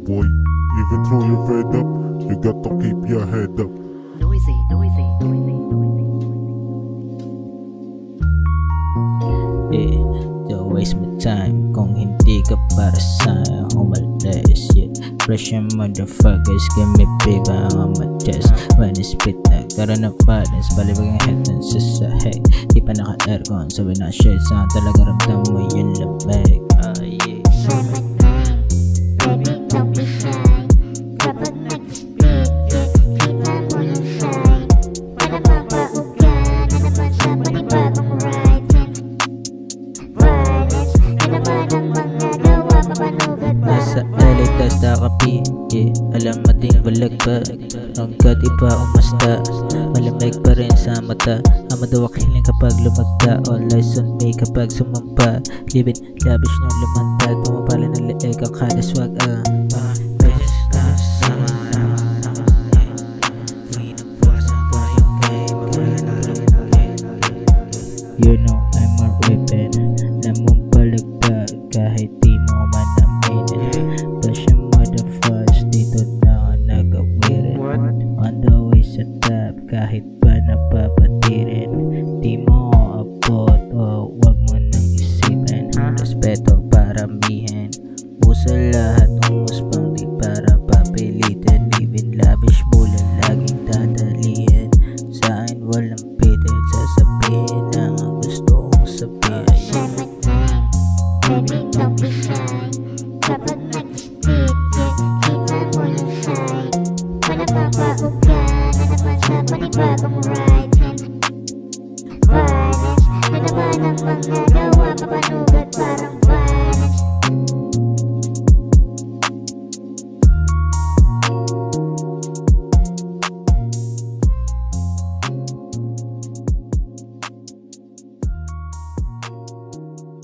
boy. Even though you're fed up, you got to keep your head up. Noisy, noisy, noisy, noisy. Don't waste my time kung hindi ka para sa'yo umalis. Pressure motherfuckers give me paper on my chest. When I spit nagkaroon ng balance, balibag ang head dun sa sahig. Di pa naka-aircon, so when I shade sound talaga ramdam mo yung lamig. Baby, don't be shy. Kapag nag-split, kita mo yung shine. Para mapauga na naman sa panibagong ride. Violence, yun naman ang mga gawa, mapanugat pa. Nasa LA, tas nakapi, alam mating balagbag. Hanggat iba umasta, malamig pa rin sa mata. Ang madawak hiling kapag lumagda, all eyes on me kapag sumampa. Libid, labish nung lumantad, pumapala ng leeg ang kada swag. Beses na sama you know I'm a weapon, lamang palagpag kahit di mo man aminin. Pressure motherfuckers, dito na ako nagawirin. On the way sa top, kahit pa napapatirin. Di mo abot o wag mo nang isipin. Respeto